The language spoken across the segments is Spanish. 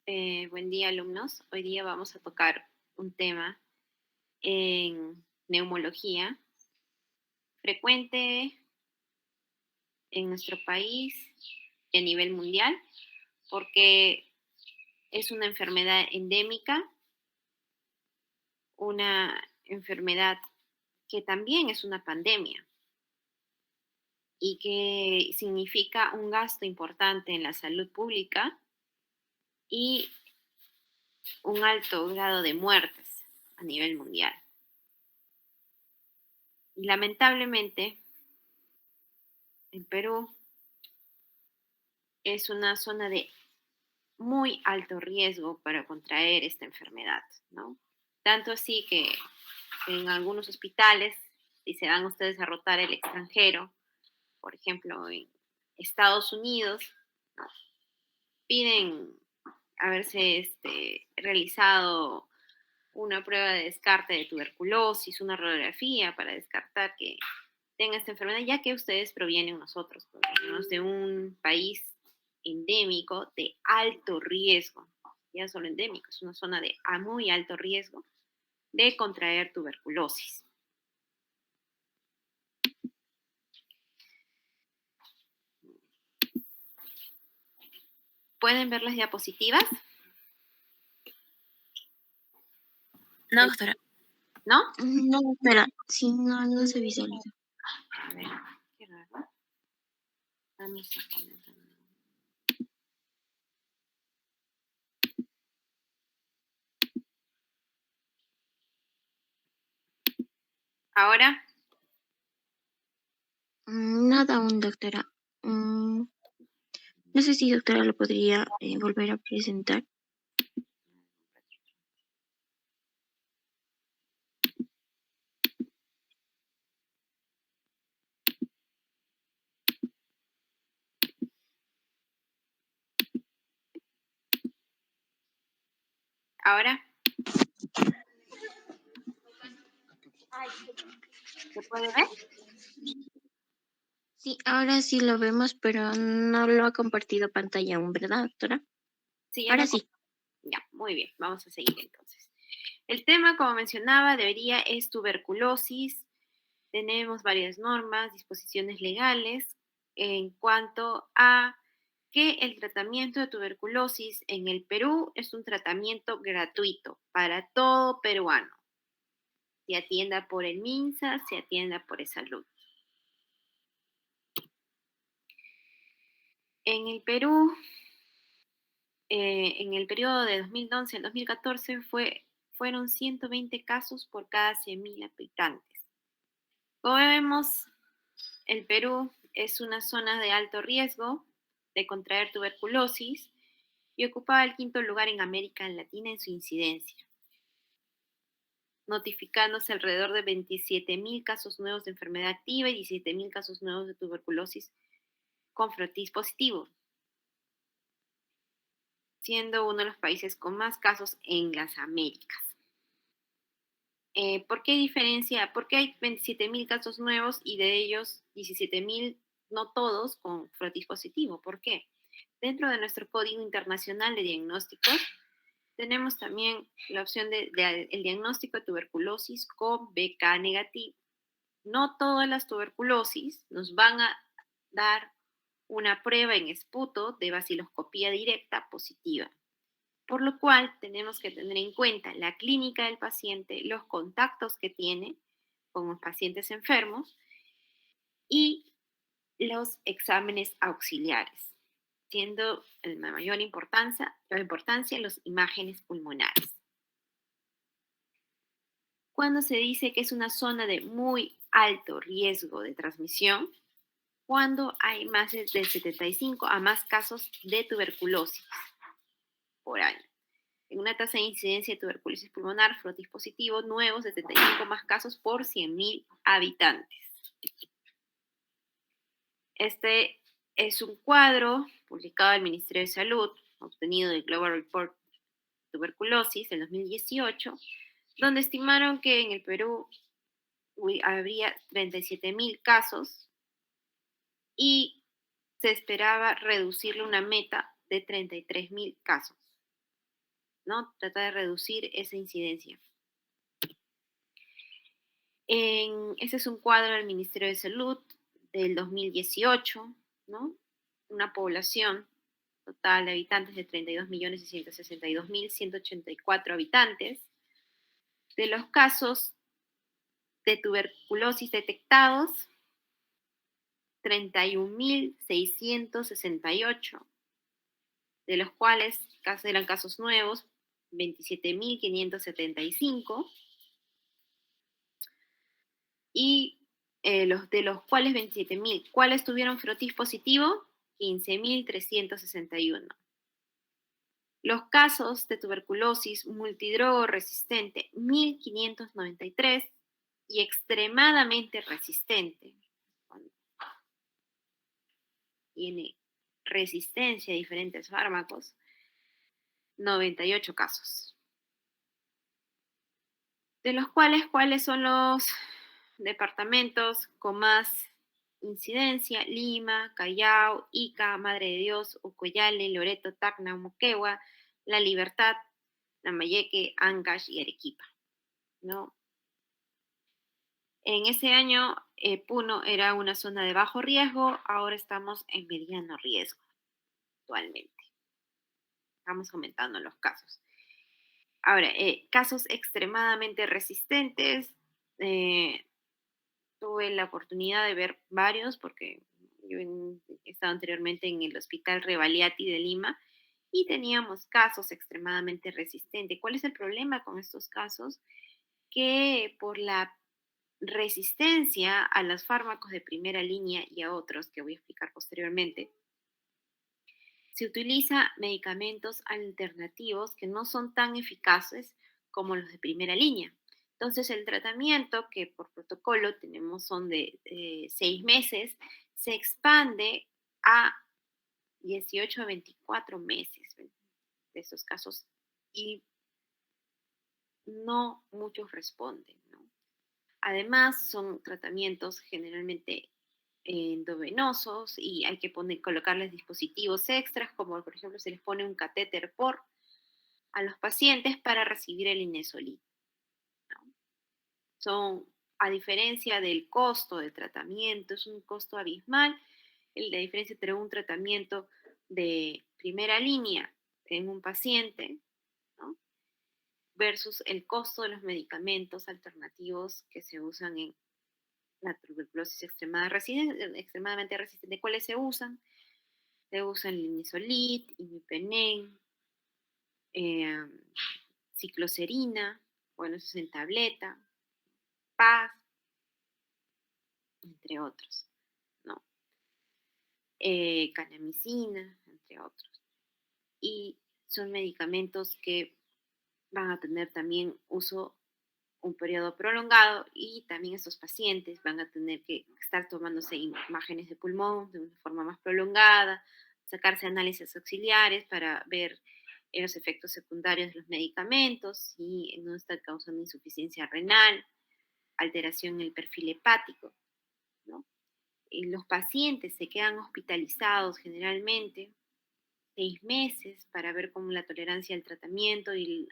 Buen día, alumnos. Hoy día vamos a tocar un tema en neumología frecuente en nuestro país y a nivel mundial, porque es una enfermedad endémica, una enfermedad que también es una pandemia y que significa un gasto importante en la salud pública y un alto grado de muertes a nivel mundial. Y lamentablemente, el Perú es una zona de muy alto riesgo para contraer esta enfermedad, ¿no? Tanto así que en algunos hospitales, si se van ustedes a rotar el extranjero, por ejemplo, en Estados Unidos, ¿no? Piden haberse realizado una prueba de descarte de tuberculosis, una radiografía para descartar que tenga esta enfermedad, ya que ustedes provienen nosotros, provenimos de un país endémico de alto riesgo, ya solo endémico, es una zona de muy alto riesgo de contraer tuberculosis. ¿Pueden ver las diapositivas? No, doctora. ¿No? No, doctora. Sí, no se visualiza. A ver, qué raro. Vamos a poner. Ahora, Nada aún, doctora. No sé si doctora lo podría volver a presentar. ahora, ¿se puede ver? Sí, ahora sí lo vemos, pero no lo ha compartido pantalla aún, ¿verdad, doctora? Sí, ya Ahora lo. sí. Ya, muy bien, vamos a seguir entonces. El tema, como mencionaba, es tuberculosis. Tenemos varias normas, disposiciones legales en cuanto a que el tratamiento de tuberculosis en el Perú es un tratamiento gratuito para todo peruano. Se atienda por el MINSA, se atienda por Salud. En el Perú, en el periodo de 2011 al 2014 fueron 120 casos por cada 100.000 habitantes. Como vemos, el Perú es una zona de alto riesgo de contraer tuberculosis y ocupaba el quinto lugar en América Latina en su incidencia, notificándose alrededor de 27.000 casos nuevos de enfermedad activa y 17.000 casos nuevos de tuberculosis con frotis positivo, siendo uno de los países con más casos en las Américas. ¿Por qué diferencia? ¿Por qué hay 27.000 casos nuevos y de ellos 17.000, no todos, con frotis positivo? ¿Por qué? Dentro de nuestro Código Internacional de Diagnósticos, tenemos también la opción el diagnóstico de tuberculosis con BK negativo. No todas las tuberculosis nos van a dar una prueba en esputo de baciloscopía directa positiva, por lo cual tenemos que tener en cuenta la clínica del paciente, los contactos que tiene con los pacientes enfermos y los exámenes auxiliares, siendo de mayor importancia los imágenes pulmonares. Cuando se dice que es una zona de muy alto riesgo de transmisión, cuando hay más de 75 a más casos de tuberculosis por año. En una tasa de incidencia de tuberculosis pulmonar, frotis positivo, nuevos, 75 más casos por 100.000 habitantes. Este es un cuadro publicado del Ministerio de Salud, obtenido del Global Report Tuberculosis en 2018, donde estimaron que en el Perú habría 37.000 casos y se esperaba reducirle una meta de 33.000 casos. ¿no? Tratar de reducir esa incidencia. Ese es un cuadro del Ministerio de Salud del 2018, ¿no? Una población total de habitantes de 32.662.184 habitantes. De los casos de tuberculosis detectados, 31.668, de los cuales eran casos nuevos, 27.575, y de los cuales 27.000, ¿cuáles tuvieron frotis positivo? 15.361. Los casos de tuberculosis multidrogo resistente, 1.593, y extremadamente resistente, cuando tiene resistencia a diferentes fármacos, 98 casos. De los cuales, ¿cuáles son los departamentos con más incidencia? Lima, Callao, Ica, Madre de Dios, Ucoyale, Loreto, Tacna, Moquegua, La Libertad, Lambayeque, Ancash y Arequipa, ¿no? En ese año, Puno era una zona de bajo riesgo, ahora estamos en mediano riesgo actualmente. Estamos aumentando los casos. Ahora, casos extremadamente resistentes, tuve la oportunidad de ver varios porque yo he estado anteriormente en el Hospital Revaliati de Lima y teníamos casos extremadamente resistentes. ¿Cuál es el problema con estos casos? Que por la resistencia a los fármacos de primera línea y a otros que voy a explicar posteriormente, se utiliza medicamentos alternativos que no son tan eficaces como los de primera línea. Entonces, el tratamiento que por protocolo tenemos son de 6 meses, se expande a 18 a 24 meses de esos casos y no muchos responden, ¿no? Además, son tratamientos generalmente endovenosos y hay que colocarles dispositivos extras, como por ejemplo se les pone un catéter por a los pacientes para recibir el Inesolid, ¿no? Son, a diferencia del costo de tratamiento, es un costo abismal, la diferencia entre un tratamiento de primera línea en un paciente, ¿no? Versus el costo de los medicamentos alternativos que se usan en la tuberculosis extremadamente resistente. ¿Cuáles se usan? Se usan el Linezolid, imipenem, eh, cicloserina, bueno, eso es en tableta, paz, entre otros, ¿no? Canamicina, entre otros. Y son medicamentos que van a tener también uso un periodo prolongado y también estos pacientes van a tener que estar tomándose imágenes de pulmón de una forma más prolongada, sacarse análisis auxiliares para ver los efectos secundarios de los medicamentos, si no está causando insuficiencia renal, alteración en el perfil hepático, ¿no? Y los pacientes se quedan hospitalizados generalmente 6 meses para ver cómo la tolerancia al tratamiento y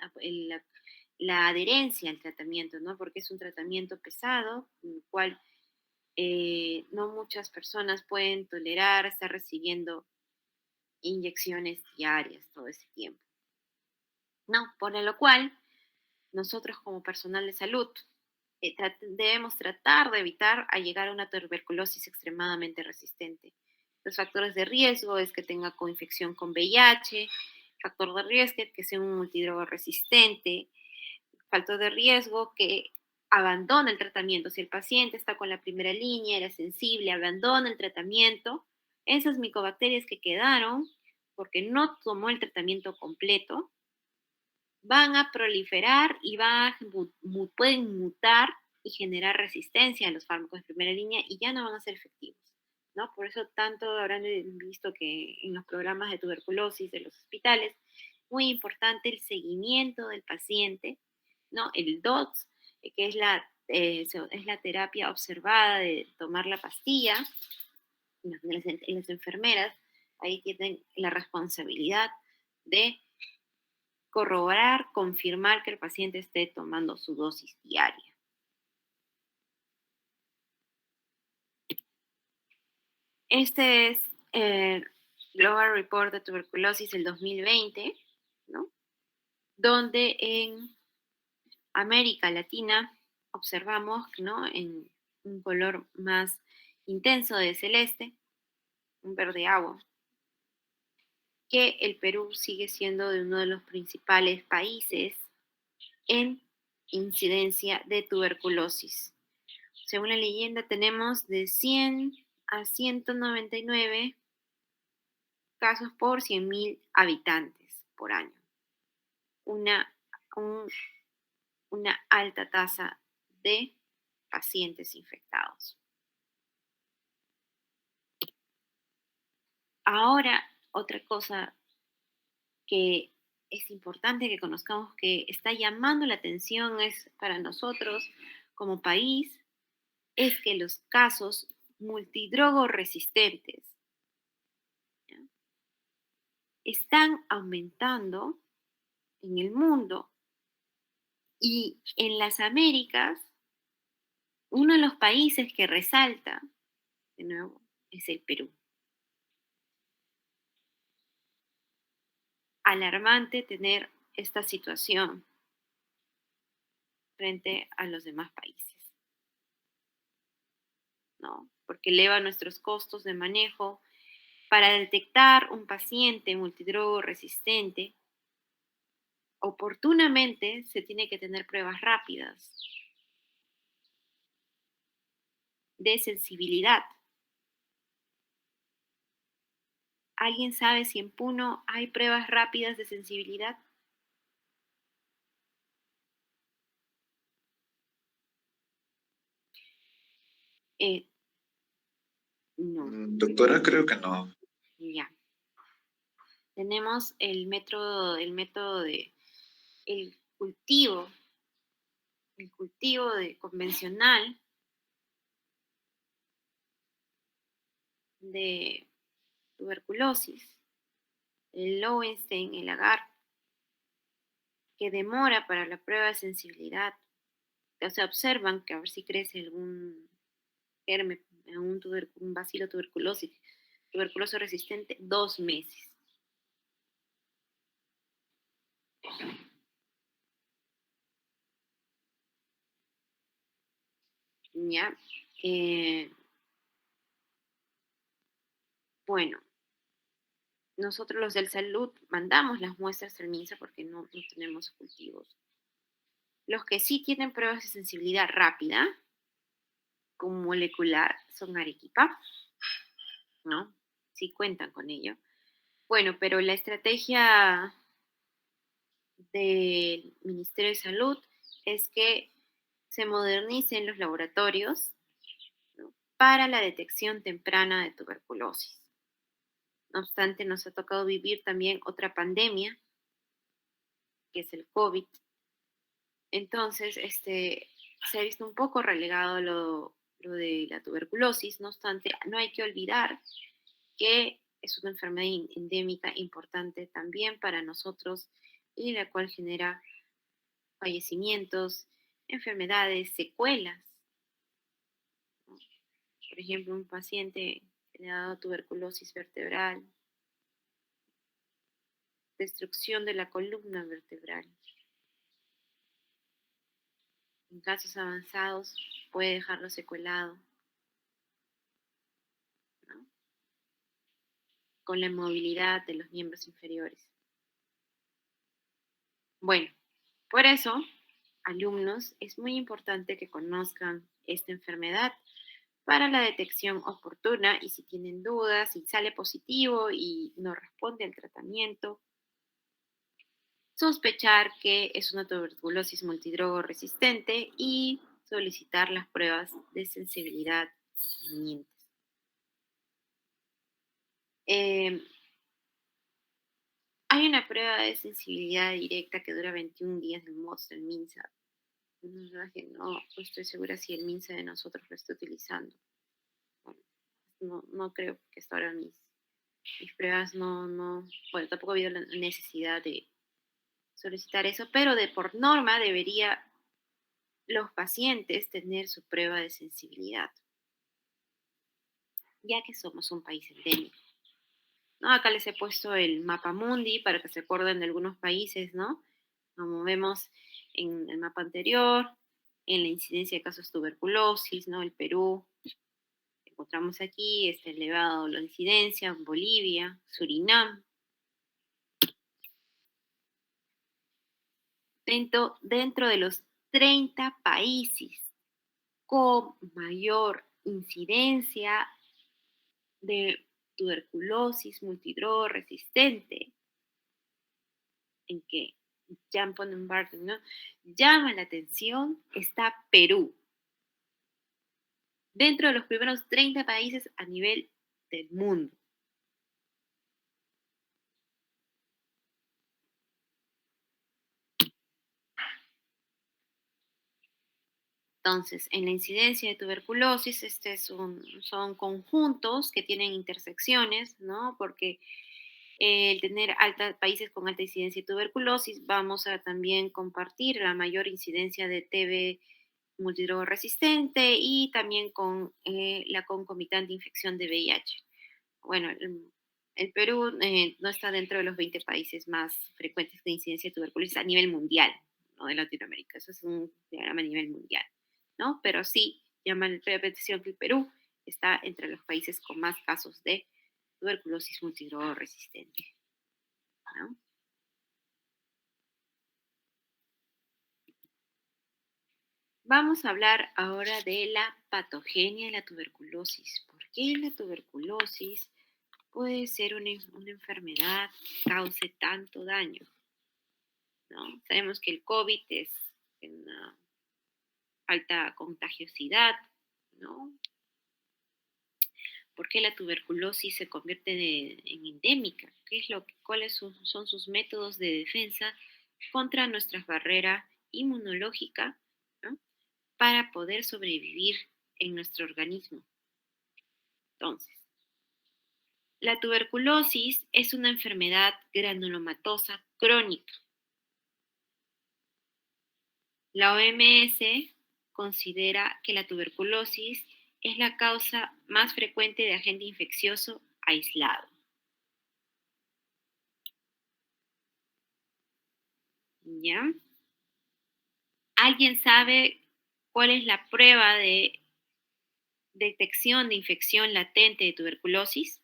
la adherencia al tratamiento, ¿no? Porque es un tratamiento pesado, en el cual no muchas personas pueden tolerar estar recibiendo inyecciones diarias todo ese tiempo, ¿no? Por lo cual, nosotros como personal de salud debemos tratar de evitar a llegar a una tuberculosis extremadamente resistente. Los factores de riesgo es que tenga coinfección con VIH, factor de riesgo que sea un multidroga resistente, factor de riesgo que abandona el tratamiento. Si el paciente está con la primera línea, era sensible, abandona el tratamiento, esas micobacterias que quedaron porque no tomó el tratamiento completo, van a proliferar y pueden mutar y generar resistencia a los fármacos de primera línea y ya no van a ser efectivos, ¿no? Por eso tanto habrán visto que en los programas de tuberculosis de los hospitales, muy importante el seguimiento del paciente, ¿no? El DOTS, que es la terapia observada de tomar la pastilla, las enfermeras ahí tienen la responsabilidad de corroborar, confirmar que el paciente esté tomando su dosis diaria. Este es el Global Report de Tuberculosis del 2020, ¿no? Donde en América Latina observamos, ¿no? En un color más intenso de celeste, un verde agua, que el Perú sigue siendo de uno de los principales países en incidencia de tuberculosis. Según la leyenda, tenemos de 100 a 199 casos por 100.000 habitantes por año. Una, una alta tasa de pacientes infectados. Ahora, otra cosa que es importante que conozcamos que está llamando la atención es para nosotros como país, es que los casos multidrogoresistentes, ¿ya?, están aumentando en el mundo y en las Américas, uno de los países que resalta, de nuevo, es el Perú. Alarmante tener esta situación frente a los demás países, ¿no? Porque eleva nuestros costos de manejo. Para detectar un paciente multidrogo resistente, oportunamente se tiene que tener pruebas rápidas de sensibilidad. ¿Alguien sabe si en Puno hay pruebas rápidas de sensibilidad? Eh, no. Doctora, creo que no. Ya. Tenemos el método de el cultivo convencional de tuberculosis, el Lowenstein, el agar, que demora para la prueba de sensibilidad. O sea, observan que a ver si crece algún germen, un bacilo tuberculoso resistente, 2 meses. ¿Ya? Bueno, nosotros los del salud mandamos las muestras al MINSA porque no tenemos cultivos. Los que sí tienen pruebas de sensibilidad rápida, con molecular, son Arequipa, ¿no? Sí cuentan con ello. Bueno, pero la estrategia del Ministerio de Salud es que se modernicen los laboratorios, ¿no?, para la detección temprana de tuberculosis. No obstante, nos ha tocado vivir también otra pandemia, que es el COVID. Entonces, se ha visto un poco relegado lo de la tuberculosis. No obstante, no hay que olvidar que es una enfermedad endémica importante también para nosotros y la cual genera fallecimientos, enfermedades, secuelas, ¿no? Por ejemplo, un paciente que le ha dado tuberculosis vertebral, destrucción de la columna vertebral. En casos avanzados puede dejarlo secuelado, ¿no?, con la movilidad de los miembros inferiores. Bueno, por eso, alumnos, es muy importante que conozcan esta enfermedad para la detección oportuna y si tienen dudas, si sale positivo y no responde al tratamiento, sospechar que es una tuberculosis multidrogo resistente y solicitar las pruebas de sensibilidad convenientes. Eh, Hay una prueba de sensibilidad directa que dura 21 días del MODS del MINSA. No estoy segura si el MINSA de nosotros lo está utilizando. Bueno, no creo que hasta ahora mis pruebas bueno, tampoco ha habido la necesidad de solicitar eso, pero por norma debería los pacientes tener su prueba de sensibilidad, ya que somos un país endémico, ¿no? Acá les he puesto el mapa mundi para que se acuerden de algunos países, ¿no? Como vemos en el mapa anterior, en la incidencia de casos de tuberculosis, ¿no? El Perú, encontramos aquí, está elevado la incidencia, Bolivia, Surinam. Dentro de los 30 países con mayor incidencia de tuberculosis multidroga-resistente, en que Jan Barton, ¿no? Llama la atención, está Perú, dentro de los primeros 30 países a nivel del mundo. Entonces, en la incidencia de tuberculosis, son conjuntos que tienen intersecciones, ¿no? Porque el tener países con alta incidencia de tuberculosis, vamos a también compartir la mayor incidencia de TB multidroga resistente y también con la concomitante infección de VIH. Bueno, el Perú no está dentro de los 20 países más frecuentes de incidencia de tuberculosis a nivel mundial, no de Latinoamérica. Eso es un diagrama a nivel mundial, ¿no? Pero sí llama la atención que el Perú está entre los países con más casos de tuberculosis multidroga resistente, ¿no? Vamos a hablar ahora de la patogenia de la tuberculosis. ¿Por qué la tuberculosis puede ser una enfermedad que cause tanto daño? ¿No? Sabemos que el COVID es una alta contagiosidad, ¿no? ¿Por qué la tuberculosis se convierte en endémica? ¿Cuáles son sus métodos de defensa contra nuestra barrera inmunológica, ¿no? Para poder sobrevivir en nuestro organismo? Entonces, la tuberculosis es una enfermedad granulomatosa crónica. La OMS considera que la tuberculosis es la causa más frecuente de agente infeccioso aislado. ¿Ya? ¿Alguien sabe cuál es la prueba de detección de infección latente de tuberculosis?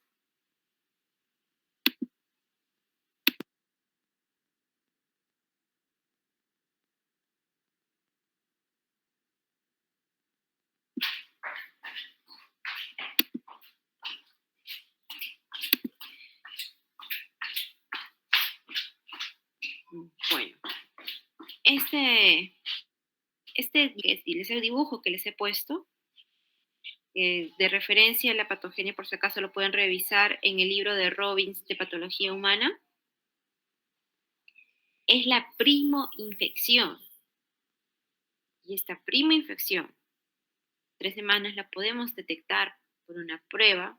Bueno, el dibujo que les he puesto, de referencia a la patogenia, por si acaso lo pueden revisar en el libro de Robbins de Patología Humana, es la primoinfección. Y esta primoinfección, 3 semanas, la podemos detectar por una prueba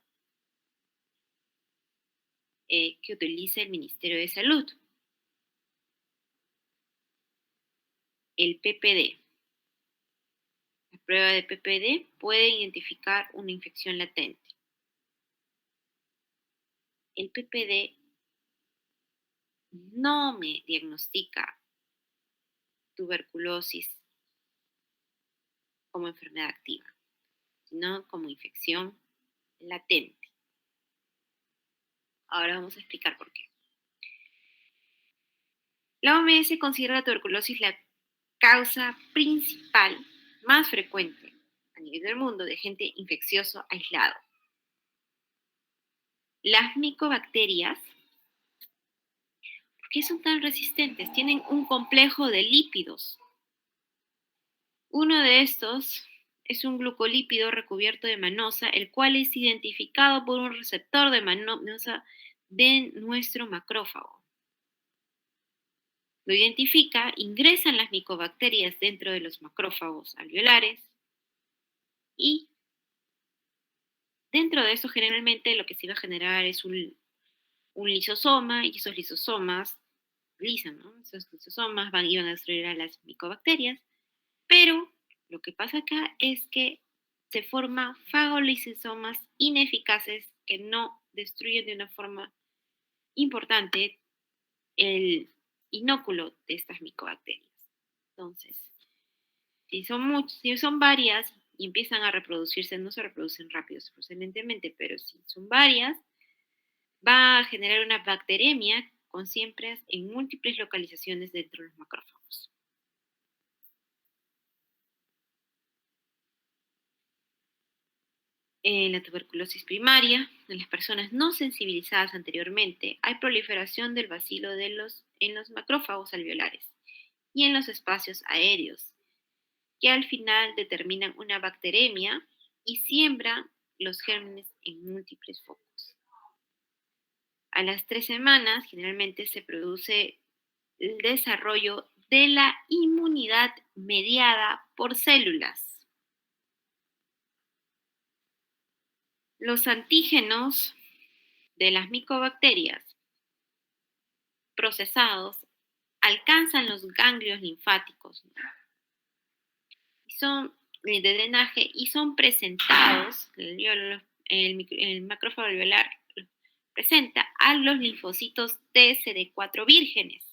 que utiliza el Ministerio de Salud, el PPD. La prueba de PPD puede identificar una infección latente. El PPD no me diagnostica tuberculosis como enfermedad activa, sino como infección latente. Ahora vamos a explicar por qué. La OMS considera la tuberculosis la causa principal más frecuente a nivel del mundo de agente infeccioso aislado. Las micobacterias, ¿por qué son tan resistentes? Tienen un complejo de lípidos. Uno de estos es un glucolípido recubierto de manosa, el cual es identificado por un receptor de manosa de nuestro macrófago. Lo identifica, ingresan las micobacterias dentro de los macrófagos alveolares y dentro de eso generalmente lo que se va a generar es un lisosoma y esos lisosomas utilizan, ¿no? Esos lisosomas iban a destruir a las micobacterias, pero lo que pasa acá es que se forman fagolisosomas ineficaces que no destruyen de una forma importante el inóculo de estas micobacterias. Entonces, si son varias y empiezan a reproducirse, no se reproducen rápido, se reproducen lentamente, pero si son varias, va a generar una bacteremia con siempre en múltiples localizaciones dentro de los macrófagos. En la tuberculosis primaria, en las personas no sensibilizadas anteriormente, hay proliferación del bacilo en los macrófagos alveolares y en los espacios aéreos, que al final determinan una bacteremia y siembran los gérmenes en múltiples focos. A las 3 semanas, generalmente se produce el desarrollo de la inmunidad mediada por células. Los antígenos de las micobacterias procesados alcanzan los ganglios linfáticos, ¿no? Y son de drenaje y son presentados, el macrófago alveolar presenta a los linfocitos T CD4 vírgenes.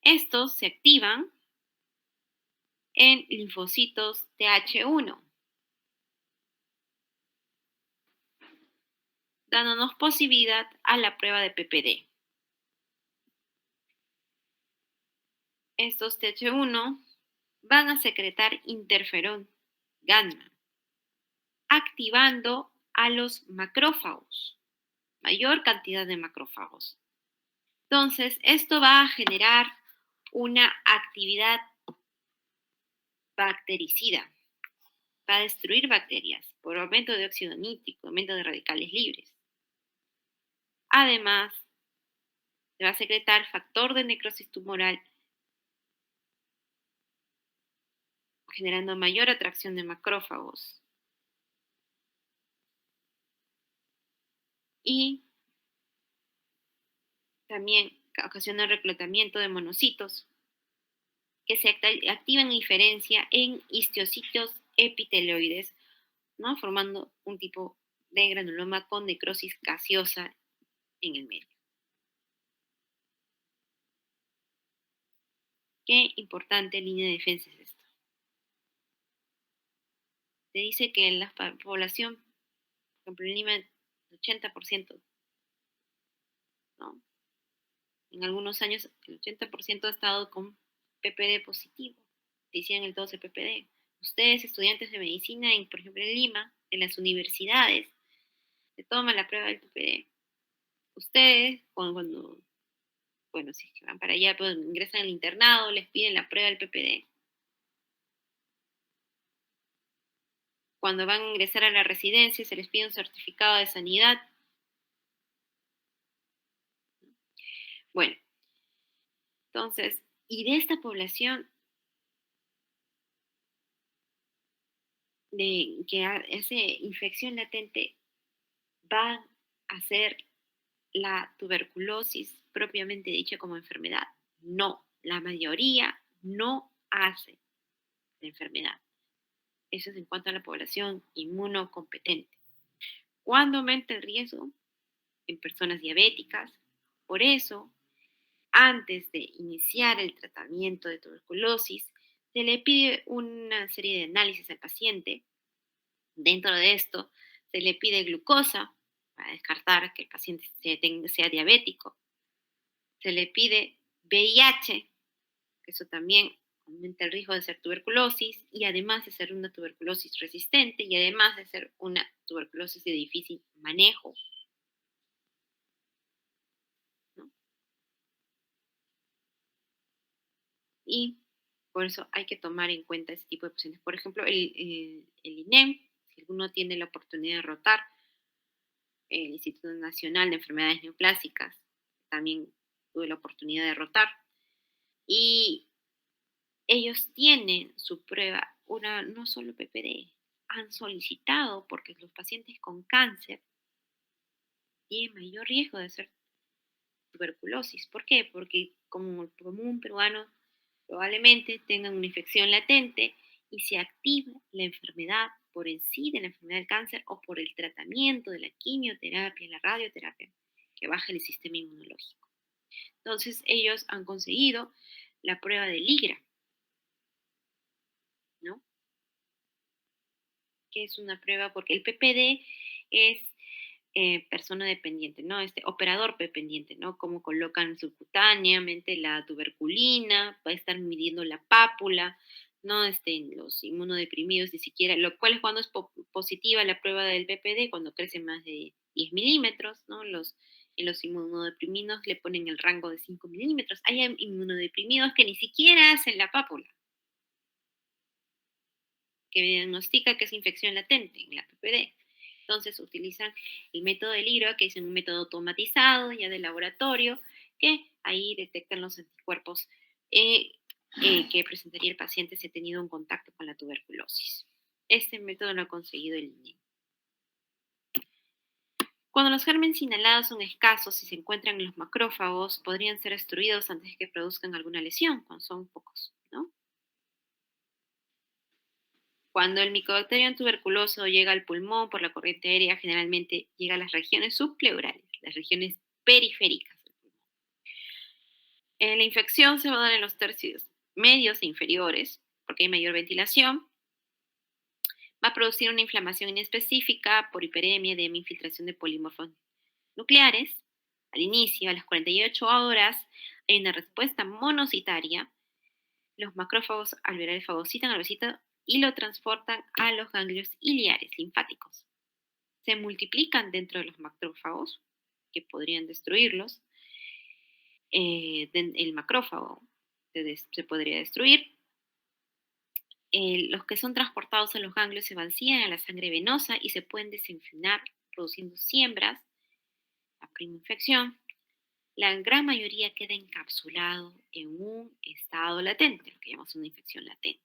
Estos se activan en linfocitos Th1, dándonos posibilidad a la prueba de PPD. Estos Th1 van a secretar interferón gamma, activando a los macrófagos, mayor cantidad de macrófagos. Entonces, esto va a generar una actividad bactericida, va a destruir bacterias por aumento de óxido nítrico, aumento de radicales libres. Además, se va a secretar factor de necrosis tumoral, generando mayor atracción de macrófagos. Y también ocasiona el reclutamiento de monocitos que se activan en diferencia en histocitos epitelioides, ¿no? Formando un tipo de granuloma con necrosis gaseosa en el medio. Qué importante línea de defensa es esto. Se dice que en la población, por ejemplo en Lima, el 80%, ¿no? En algunos años el 80% ha estado con PPD positivo. Se hicieron el 12 PPD. Ustedes, estudiantes de medicina, por ejemplo en Lima, en las universidades, se toma la prueba del PPD. Ustedes, bueno, si van para allá, pues ingresan al internado, les piden la prueba del PPD. Cuando van a ingresar a la residencia, se les pide un certificado de sanidad. Bueno, entonces, y de esta población que hace infección latente, va a ser la tuberculosis propiamente dicha como enfermedad. No, la mayoría no hace la enfermedad. Eso es en cuanto a la población inmunocompetente. ¿Cuándo aumenta el riesgo? En personas diabéticas. Por eso, antes de iniciar el tratamiento de tuberculosis, se le pide una serie de análisis al paciente. Dentro de esto, se le pide glucosa para descartar que el paciente sea diabético. Se le pide VIH, que eso también aumenta el riesgo de ser tuberculosis y además de ser una tuberculosis resistente y además de ser una tuberculosis de difícil manejo, ¿no? Y por eso hay que tomar en cuenta ese tipo de pacientes. Por ejemplo, el INEM, si alguno tiene la oportunidad de rotar, el Instituto Nacional de Enfermedades Neoplásicas, también tuve la oportunidad de rotar. Y ellos tienen su prueba, no solo PPD, han solicitado porque los pacientes con cáncer tiene mayor riesgo de hacer tuberculosis. ¿Por qué? Porque como el común peruano probablemente tengan una infección latente y se activa la enfermedad por en sí de la enfermedad del cáncer o por el tratamiento de la quimioterapia, la radioterapia, que baja el sistema inmunológico. Entonces ellos han conseguido la prueba de Ligra, ¿no? Que es una prueba porque el PPD es persona dependiente, ¿no? Este operador dependiente, ¿no? Cómo colocan subcutáneamente la tuberculina, va a estar midiendo la pápula, ¿no? En los inmunodeprimidos ni siquiera, lo cual es cuando es positiva la prueba del PPD, cuando crece más de 10 milímetros, ¿no? En los inmunodeprimidos le ponen el rango de 5 milímetros. Hay inmunodeprimidos que ni siquiera hacen la pápula, que diagnostica que es infección latente en la PPD. Entonces utilizan el método de Libra, que es un método automatizado ya de laboratorio, que ahí detectan los anticuerpos que presentaría el paciente si ha tenido un contacto con la tuberculosis. Este método lo ha conseguido el INE. Cuando los gérmenes inhalados son escasos y se encuentran en los macrófagos, podrían ser destruidos antes de que produzcan alguna lesión, cuando son pocos, ¿no? Cuando el micobacterium tuberculoso llega al pulmón por la corriente aérea, generalmente llega a las regiones subpleurales, las regiones periféricas del pulmón. La infección se va a dar en los tercios medios e inferiores, porque hay mayor ventilación. Va a producir una inflamación inespecífica por hiperemia, edema, infiltración de polimorfos nucleares. Al inicio, a las 48 horas, hay una respuesta monocitaria. Los macrófagos alveolares fagocitan al ovocito y lo transportan a los ganglios iliares linfáticos. Se multiplican dentro de los macrófagos, que podrían destruirlos. El macrófago se podría destruir. Los que son transportados a los ganglios se vacían a la sangre venosa y se pueden desenfinar, produciendo siembras, la prima infección. La gran mayoría queda encapsulado en un estado latente, lo que llamamos una infección latente.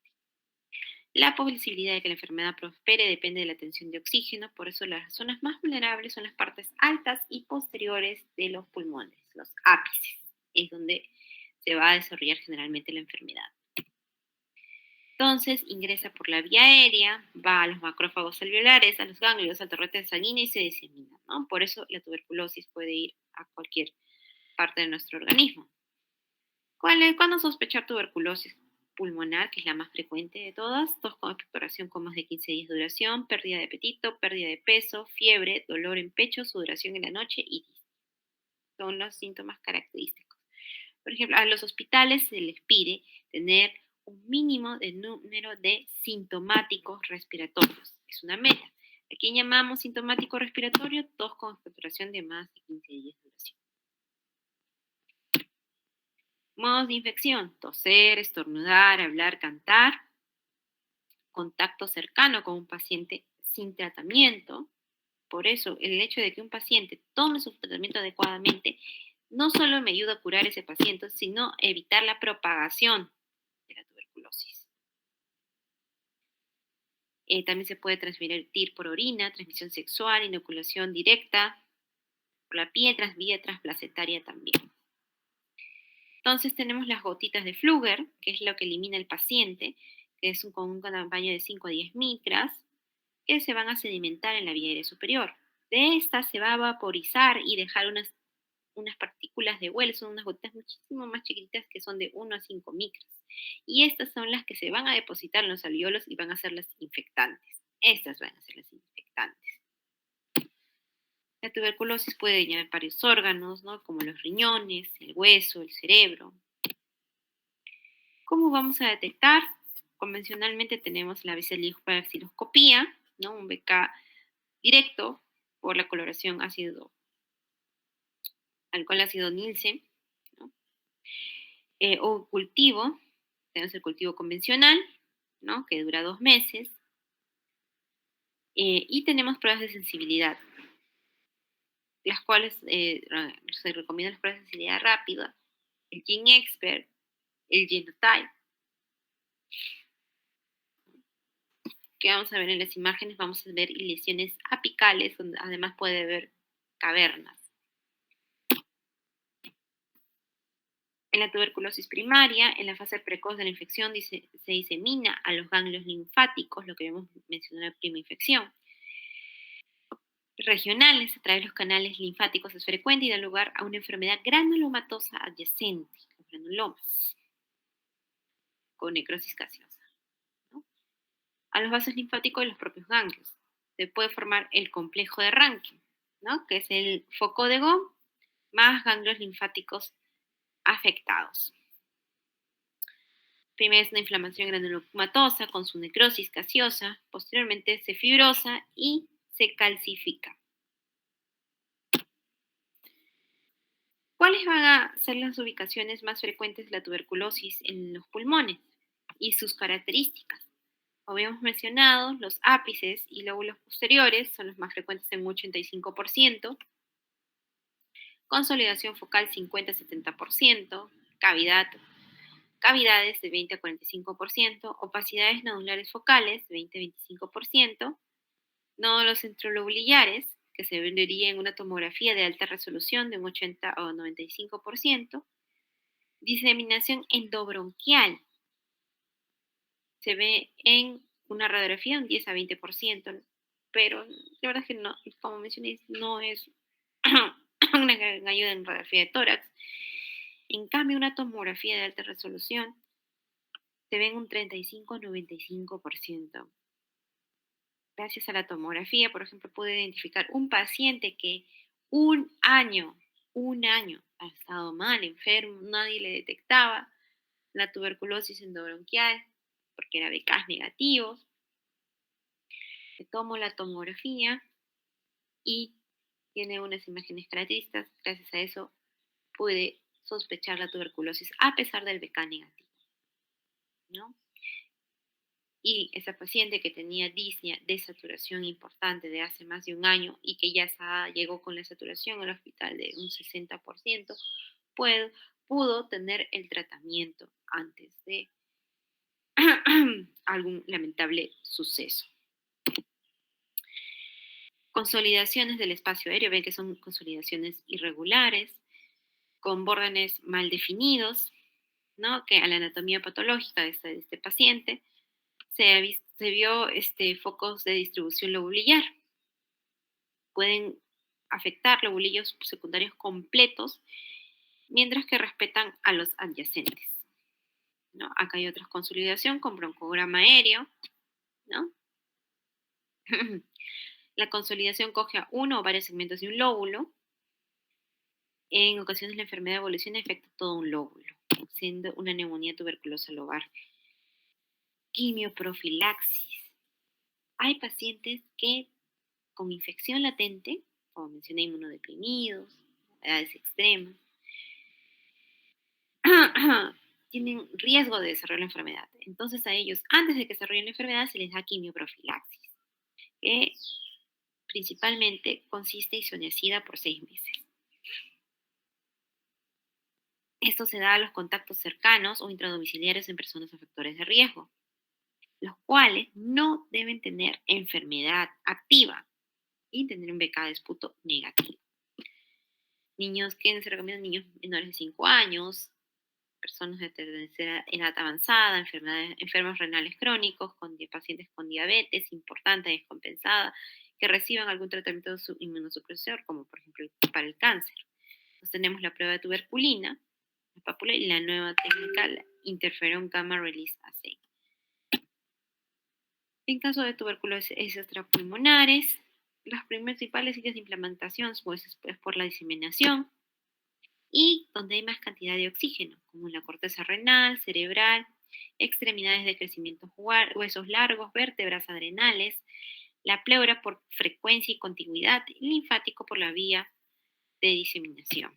La posibilidad de que la enfermedad prospere depende de la tensión de oxígeno, por eso las zonas más vulnerables son las partes altas y posteriores de los pulmones, los ápices, es donde se va a desarrollar generalmente la enfermedad. Entonces ingresa por la vía aérea, va a los macrófagos alveolares, a los ganglios, al torrente sanguíneo y se disemina, ¿no? Por eso la tuberculosis puede ir a cualquier parte de nuestro organismo. ¿Cuándo sospechar tuberculosis pulmonar, que es la más frecuente de todas? Tos con expectoración con más de 15 días de duración, pérdida de apetito, pérdida de peso, fiebre, dolor en pecho, sudoración en la noche y son los síntomas característicos. Por ejemplo, a los hospitales se les pide tener un mínimo de número de sintomáticos respiratorios. Es una meta. ¿A quién llamamos sintomático respiratorio? Tos con expectoración de más de 15 días de duración. Modos de infección: toser, estornudar, hablar, cantar. Contacto cercano con un paciente sin tratamiento. Por eso, el hecho de que un paciente tome su tratamiento adecuadamente no solo me ayuda a curar ese paciente, sino evitar la propagación de la tuberculosis. También se puede transmitir por orina, transmisión sexual, inoculación directa por la piel, vía transplacentaria también. Entonces tenemos las gotitas de Fluger, que es lo que elimina el paciente, que es con un tamaño de 5 a 10 micras, que se van a sedimentar en la vía aérea superior. De estas se va a vaporizar y dejar unas partículas de huelo, son unas gotitas muchísimo más chiquititas que son de 1 a 5 micras. Y estas son las que se van a depositar en los alveolos y van a ser las infectantes. Estas van a ser las infectantes. La tuberculosis puede dañar varios órganos, ¿no? Como los riñones, el hueso, el cerebro. ¿Cómo vamos a detectar? Convencionalmente tenemos la vaciloscopía, ¿no? Un BK directo por la coloración alcohol ácido Nielsen, ¿no? O cultivo, tenemos el cultivo convencional, ¿no? Que dura 2 meses, y tenemos pruebas de sensibilidad, las cuales se recomiendan las pruebas de sensibilidad rápida, el GeneXpert, el Genotype, que vamos a ver en las imágenes. Vamos a ver lesiones apicales, donde además puede haber cavernas. En la tuberculosis primaria, en la fase precoz de la infección, se disemina a los ganglios linfáticos, lo que hemos mencionado en la prima infección. Regionales, a través de los canales linfáticos es frecuente y da lugar a una enfermedad granulomatosa adyacente, los granulomas, con necrosis gaseosa, ¿no? A los vasos linfáticos de los propios ganglios. Se puede formar el complejo de Rankin, ¿no? Que es el foco de Gauss más ganglios linfáticos afectados. Primero es una inflamación granulomatosa con su necrosis gaseosa, posteriormente se fibrosa y se calcifica. ¿Cuáles van a ser las ubicaciones más frecuentes de la tuberculosis en los pulmones y sus características? Como habíamos mencionado, los ápices y lóbulos posteriores son los más frecuentes en un 85%, consolidación focal 50-70%, cavidades de 20 a 45%, opacidades nodulares focales de 20-25%, nódulos centrolobulillares, que se vería en una tomografía de alta resolución de un 80 o 95%, diseminación endobronquial, se ve en una radiografía un 10 a 20%, pero la verdad es que no, como mencioné, no es una gran ayuda en radiografía de tórax. En cambio, una tomografía de alta resolución se ve en un 35 a 95%. Gracias a la tomografía, por ejemplo, pude identificar un paciente que un año ha estado mal, enfermo, nadie le detectaba la tuberculosis endobronquial porque era BK negativos. Le tomo la tomografía y tiene unas imágenes características. Gracias a eso pude sospechar la tuberculosis a pesar del BK negativo, ¿no? Y esa paciente que tenía disnea de saturación importante de hace más de un año y que ya llegó con la saturación al hospital de un 60%, pudo tener el tratamiento antes de algún lamentable suceso. Consolidaciones del espacio aéreo, ven que son consolidaciones irregulares, con bórdenes mal definidos, ¿no? Que a la anatomía patológica de este paciente se vio focos de distribución lobulillar. Pueden afectar lobulillos secundarios completos, mientras que respetan a los adyacentes, ¿no? Acá hay otra consolidación con broncograma aéreo, ¿no? La consolidación coge a uno o varios segmentos de un lóbulo. En ocasiones la enfermedad evoluciona y afecta todo un lóbulo, siendo una neumonía tuberculosa lobar. Quimioprofilaxis. Hay pacientes que con infección latente, como mencioné, inmunodeprimidos, edades extremas, tienen riesgo de desarrollar la enfermedad. Entonces a ellos, antes de que desarrollen la enfermedad, se les da quimioprofilaxis, que principalmente consiste en isoniazida por 6 meses. Esto se da a los contactos cercanos o intradomiciliarios en personas a factores de riesgo, los cuales no deben tener enfermedad activa y tener un BK de esputo negativo. Niños que se recomiendan niños menores de 5 años, personas de tercera edad avanzada, enfermos renales crónicos, pacientes con diabetes importante, descompensada, que reciban algún tratamiento inmunosupresor, como por ejemplo para el cáncer. Entonces tenemos la prueba de tuberculina, la pápula y la nueva técnica, la interferón gamma release assay. En caso de tuberculosis extrapulmonares, los principales sitios de implementación pues, es por la diseminación y donde hay más cantidad de oxígeno, como la corteza renal, cerebral, extremidades de crecimiento huesos largos, vértebras adrenales, la pleura por frecuencia y contigüidad, y linfático por la vía de diseminación.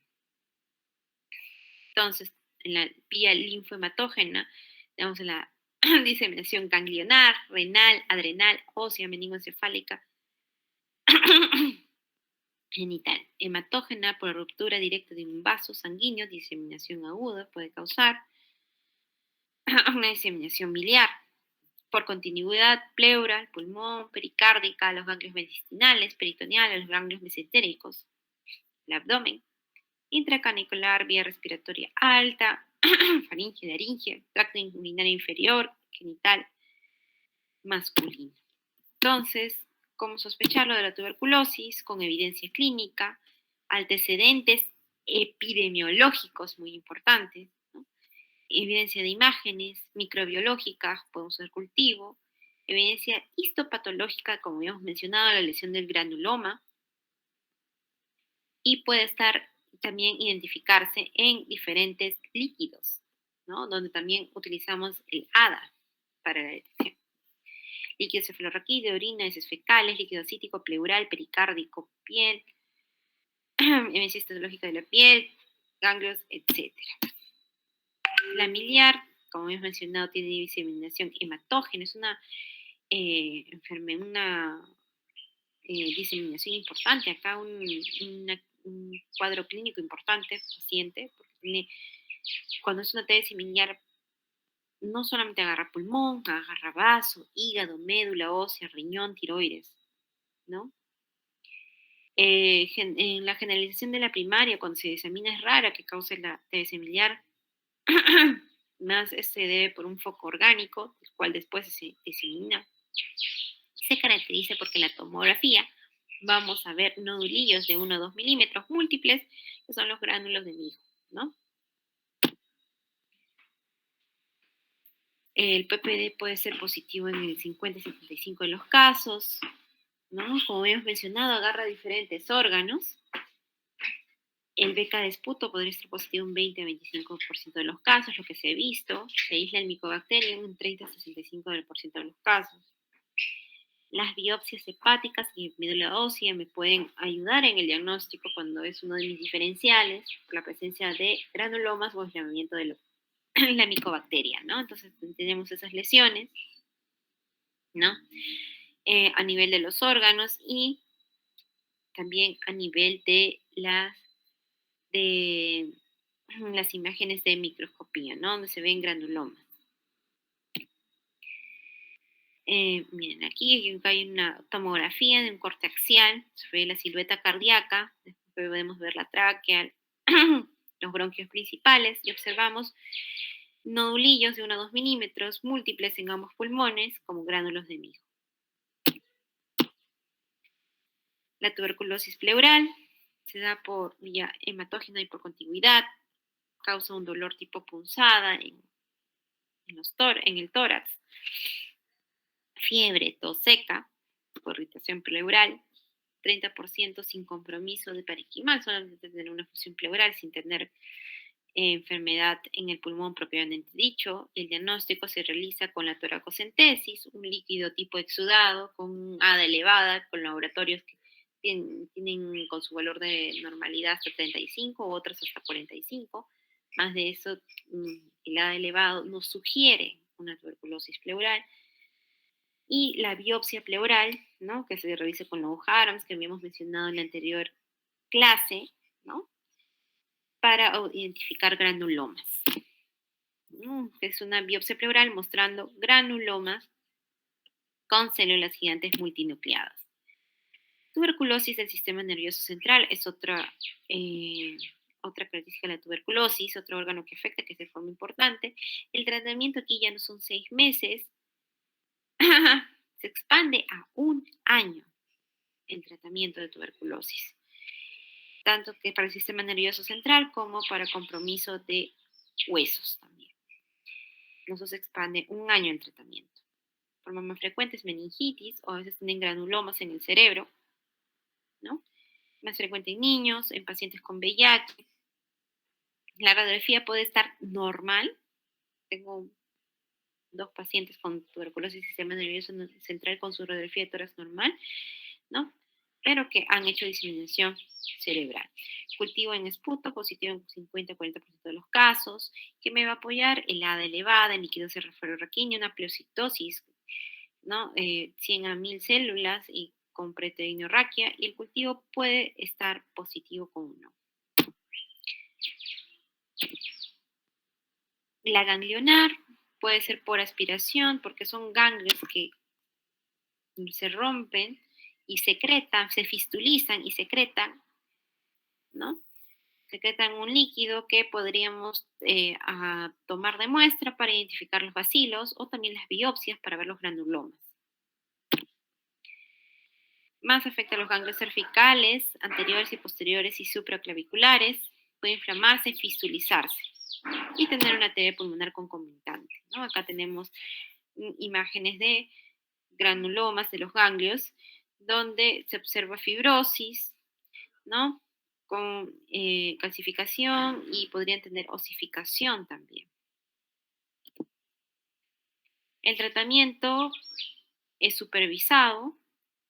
Entonces, en la vía linfohematógena, tenemos la diseminación ganglionar, renal, adrenal, ósea, meningoencefálica, genital. Hematógena por ruptura directa de un vaso sanguíneo, diseminación aguda, puede causar una diseminación biliar. Por continuidad, pleura, pulmón, pericárdica, los ganglios mediastinales, peritoneales, los ganglios mesentéricos. el abdomen, intracanicular, vía respiratoria alta, faringe, laringe, tracto urinario inferior, genital, masculino. Entonces, ¿cómo sospecharlo de la tuberculosis? Con evidencia clínica, antecedentes epidemiológicos muy importantes, ¿no? Evidencia de imágenes microbiológicas, podemos hacer cultivo, evidencia histopatológica, como hemos mencionado, la lesión del granuloma, y puede estar también identificarse en diferentes líquidos, ¿no? Donde también utilizamos el ADA para la detección. Líquido cefalorraquídeo, orina, heces fecales, líquido cítico, pleural, pericárdico, piel, evidencia histológica de la piel, ganglios, etc. La miliar, como hemos mencionado, tiene diseminación hematógena, es una enfermedad, diseminación importante. Acá un cuadro clínico importante, paciente, porque tiene, cuando es una TBC miliar, no solamente agarra pulmón, agarra vaso, hígado, médula ósea, riñón, tiroides, ¿no? En la generalización de la primaria, cuando se disemina, es rara que cause la TBC miliar. Más se debe por un foco orgánico, el cual después se disemina. Se caracteriza porque en la tomografía vamos a ver nodulillos de 1 a 2 milímetros múltiples, que son los gránulos de mijo, ¿no? El PPD puede ser positivo en el 50 y 75 de los casos, ¿no? Como hemos mencionado, agarra diferentes órganos. El BK de esputo podría ser positivo en 20 a 25% de los casos, lo que se ha visto. Se aísla el micobacterio en un 30 a 65% de los casos. Las biopsias hepáticas y médula ósea me pueden ayudar en el diagnóstico cuando es uno de mis diferenciales, por la presencia de granulomas o aislamiento de la micobacteria, ¿no? Entonces tenemos esas lesiones, ¿no? A nivel de los órganos y también a nivel de las imágenes de microscopía, ¿no? Donde se ven granulomas. Miren, aquí hay una tomografía de un corte axial, se ve la silueta cardíaca, después podemos ver la tráquea, los bronquios principales y observamos nodulillos de 1 a 2 milímetros múltiples en ambos pulmones como gránulos de mijo. La tuberculosis pleural se da por vía hematógena y por contigüidad, causa un dolor tipo punzada en el tórax, fiebre, tos seca, por irritación pleural, 30% sin compromiso de parenquimal, solamente tener una fusión pleural sin tener enfermedad en el pulmón propiamente dicho. El diagnóstico se realiza con la toracocentesis, un líquido tipo exudado con un ADA elevada, con laboratorios que tienen con su valor de normalidad hasta 35, otros hasta 45. Más de eso, el ADA elevado nos sugiere una tuberculosis pleural. Y la biopsia pleural, ¿no? Que se realiza con los Harams, que habíamos mencionado en la anterior clase, ¿no? Para identificar granulomas. Es una biopsia pleural mostrando granulomas con células gigantes multinucleadas. Tuberculosis del sistema nervioso central es otra característica de la tuberculosis, otro órgano que afecta, que es de forma importante. El tratamiento aquí ya no son 6 meses, se expande a 1 año el tratamiento de tuberculosis, tanto que para el sistema nervioso central como para compromiso de huesos también. No se expande 1 año el tratamiento. Forma más frecuente es meningitis o a veces tienen granulomas en el cerebro, ¿no? Más frecuente en niños, en pacientes con VIH. La radiografía puede estar normal. Tengo 2 pacientes con tuberculosis del sistema nervioso central con su radiografía de tórax normal, ¿no? Pero que han hecho diseminación cerebral. Cultivo en esputo, positivo en 50-40% de los casos. ¿Qué me va a apoyar? El ADA elevada, el líquido cefalorraquídeo, una pleocitosis, ¿no? 100 a 1000 células y con preteinorraquia, y el cultivo puede estar positivo con 1. La ganglionar puede ser por aspiración, porque son ganglios que se rompen y secretan, se fistulizan y secretan, ¿no? Secretan un líquido que podríamos tomar de muestra para identificar los bacilos o también las biopsias para ver los granulomas. Más afecta a los ganglios cervicales, anteriores y posteriores y supraclaviculares. Puede inflamarse, fistulizarse y tener una TB pulmonar concomitante, ¿no? Acá tenemos imágenes de granulomas de los ganglios, donde se observa fibrosis, ¿no? Con calcificación y podrían tener osificación también. El tratamiento es supervisado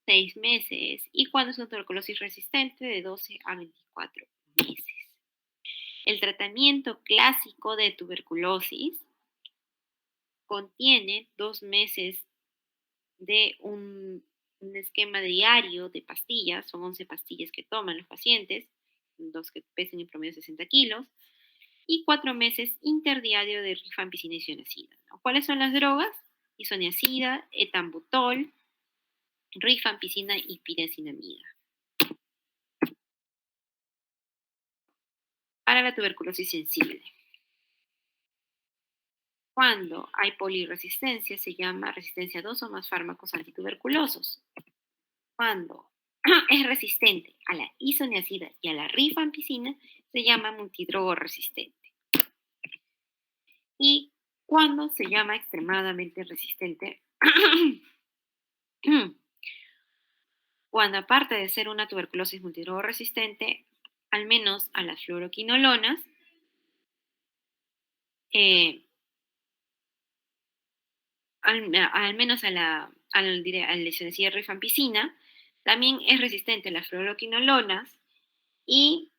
6 meses y cuando es una tuberculosis resistente de 12 a 24 meses. El tratamiento clásico de tuberculosis contiene 2 meses de un esquema diario de pastillas, son 11 pastillas que toman los pacientes, dos que pesen en promedio 60 kilos, y 4 meses interdiario de rifampicina y isoniazida, ¿no? ¿Cuáles son las drogas? Isoniazida, etambutol, rifampicina y piracinamida. Para la tuberculosis sensible. Cuando hay polirresistencia se llama resistencia a 2 o más fármacos antituberculosos. Cuando es resistente a la isoniazida y a la rifampicina se llama multidrogo resistente. Y cuando se llama extremadamente resistente, cuando aparte de ser una tuberculosis multidrogo resistente, al menos a las fluoroquinolonas, al menos a la isoniazida rifampicina, también es resistente a las fluoroquinolonas y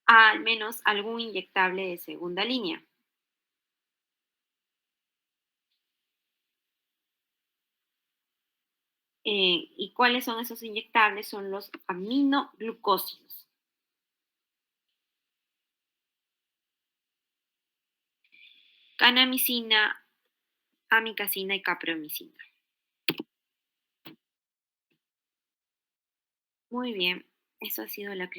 al menos algún inyectable de segunda línea. ¿Y cuáles son esos inyectables? Son los aminoglucósidos. Kanamicina, amikacina y capreomicina. Muy bien, eso ha sido la